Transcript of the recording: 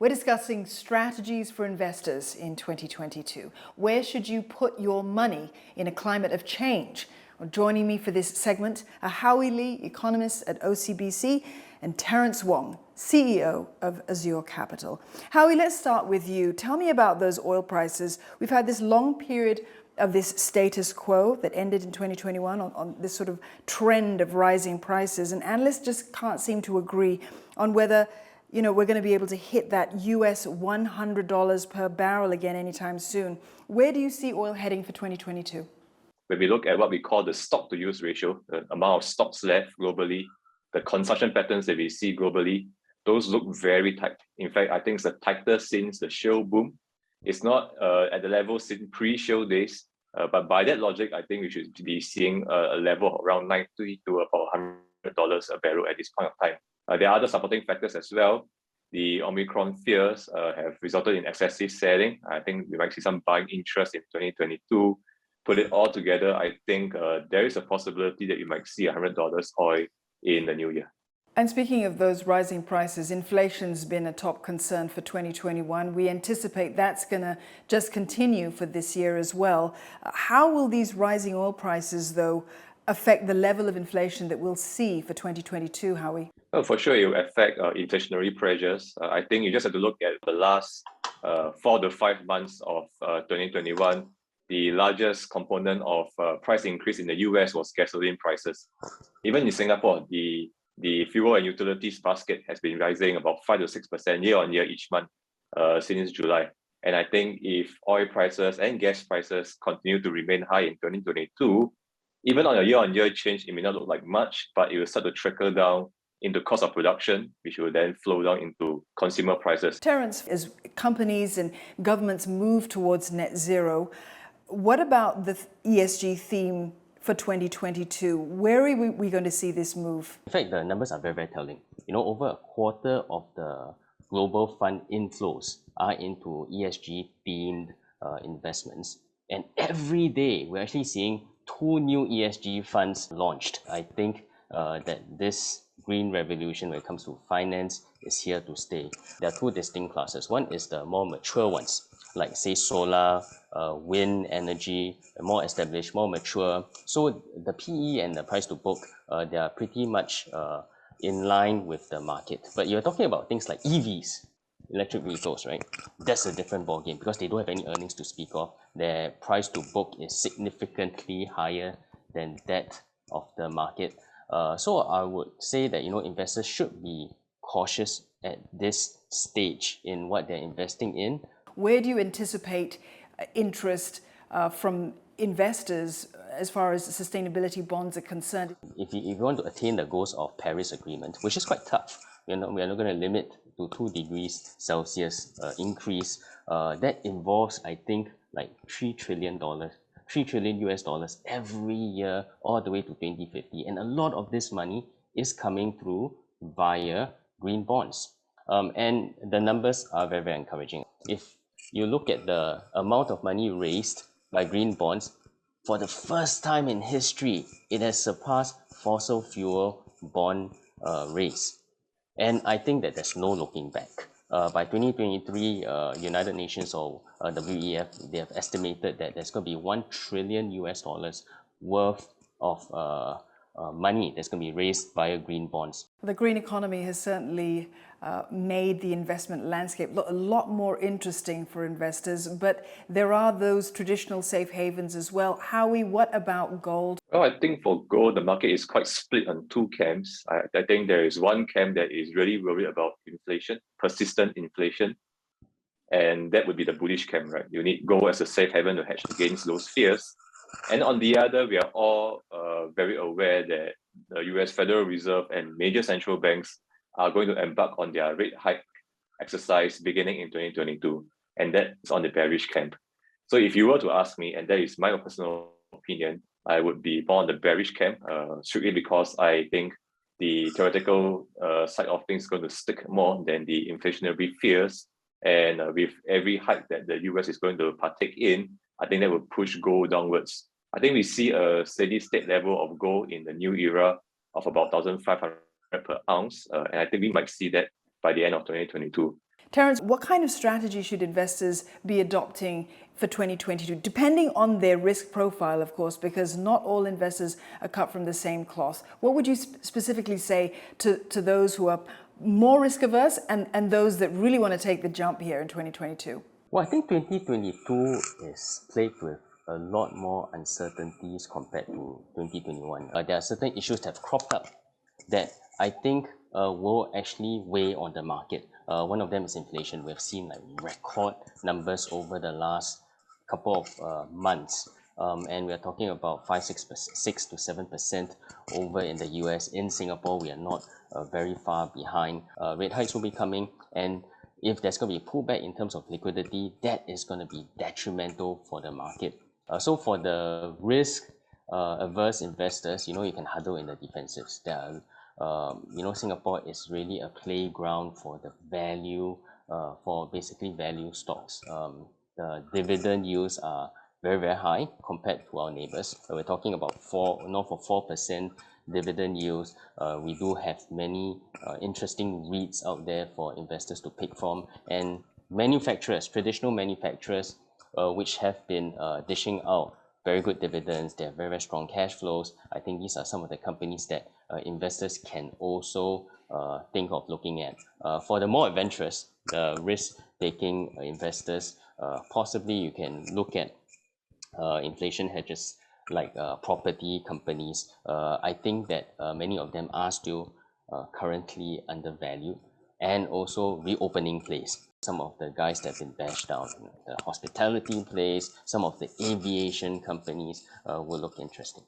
We're discussing strategies for investors in 2022. Where should you put your money in a climate of change? Well, joining me for this segment are Howie Lee, economist at OCBC, and Terence Wong, CEO of Azure Capital. Howie, let's start with you. Tell me about those oil prices. We've had this long period of this status quo that ended in 2021 on this sort of trend of rising prices, and analysts just can't seem to agree on whether we're going to be able to hit that US $100 per barrel again anytime soon. Where do you see oil heading for 2022? When we look at what we call the stock-to-use ratio, the amount of stocks left globally, the consumption patterns that we see globally, those look very tight. In fact, I think it's the tightest since the shale boom. It's not at the level since pre-shale days, but by that logic, I think we should be seeing a level of around $90 to about $100 a barrel at this point of time. There are other supporting factors as well. The Omicron fears have resulted in excessive selling. I think we might see some buying interest in 2022. Put it all together, I think there is a possibility that you might see $100 oil in the new year. And speaking of those rising prices, inflation's been a top concern for 2021. We anticipate that's going to just continue for this year as well. How will these rising oil prices, though, affect the level of inflation that we'll see for 2022, Howie? Well, for sure, it will affect inflationary pressures. I think you just have to look at the last 4 to 5 months of 2021. The largest component of price increase in the US was gasoline prices. Even in Singapore, the fuel and utilities basket has been rising about 5 to 6% year on year each month since July. And I think if oil prices and gas prices continue to remain high in 2022, even on a year-on-year change, it may not look like much, but it will start to trickle down into cost of production, which will then flow down into consumer prices. Terence, as companies and governments move towards net zero, what about the ESG theme for 2022? Where are we going to see this move? In fact, the numbers are very, very telling. Over a quarter of the global fund inflows are into ESG-themed investments. And every day, we're actually seeing 2 new ESG funds launched. I think that this green revolution when it comes to finance is here to stay. There are 2 distinct classes. One is the more mature ones, like say solar, wind energy, more established, more mature. So the PE and the price to book, they are pretty much in line with the market. But you're talking about things like EVs, electric vehicles, right? That's a different ballgame because they don't have any earnings to speak of. Their price to book is significantly higher than that of the market. So I would say that investors should be cautious at this stage in what they're investing in. Where do you anticipate interest from investors as far as sustainability bonds are concerned? If you want to attain the goals of Paris Agreement, which is quite tough, we are not going to limit to 2 degrees Celsius increase. That involves, I think, like $3 trillion US dollars every year all the way to 2050. And a lot of this money is coming through via green bonds. And the numbers are very, very encouraging. If you look at the amount of money raised by green bonds, for the first time in history, it has surpassed fossil fuel bond raise. And I think that there's no looking back. By 2023, United Nations or WEF, they have estimated that there's going to be $1 trillion US dollars worth of money that's going to be raised via green bonds. The green economy has certainly made the investment landscape a lot more interesting for investors, but there are those traditional safe havens as well. Howie, what about gold? Well, I think for gold, the market is quite split on 2 camps. I think there is one camp that is really worried about inflation, persistent inflation, and that would be the bullish camp, right? You need gold as a safe haven to hedge against those fears. And on the other, we are all very aware that the US Federal Reserve and major central banks are going to embark on their rate hike exercise beginning in 2022. And that's on the bearish camp. So if you were to ask me, and that is my personal opinion, I would be more on the bearish camp, strictly because I think the theoretical side of things is going to stick more than the inflationary fears. And with every hike that the US is going to partake in, I think that will push gold downwards. I think we see a steady state level of gold in the new era of about 1,500 per ounce. And I think we might see that by the end of 2022. Terence, what kind of strategy should investors be adopting for 2022, depending on their risk profile, of course, because not all investors are cut from the same cloth? What would you specifically say to those who are more risk averse and those that really want to take the jump here in 2022? Well, I think 2022 is plagued with a lot more uncertainties compared to 2021. There are certain issues that have cropped up that I think will actually weigh on the market. One of them is inflation. We've seen like record numbers over the last couple of months. And we're talking about 6 to 7% over in the US. In Singapore, we are not very far behind. Rate hikes will be coming, and if there's going to be a pullback in terms of liquidity, that is going to be detrimental for the market. So for the risk averse investors, you can huddle in the defensives. There are, Singapore is really a playground for the value, for basically value stocks. The dividend yields are very, very high compared to our neighbors. We're talking about north of 4% dividend yields. We do have many interesting REITs out there for investors to pick from, and manufacturers, traditional manufacturers, which have been dishing out very good dividends. They have very, very strong cash flows. I think these are some of the companies that investors can also think of looking at. For the more adventurous, risk-taking investors, possibly you can look at inflation hedges like property companies. I think that many of them are still currently undervalued, and also reopening plays. Some of the guys that have been bashed down, the hospitality plays, some of the aviation companies will look interesting.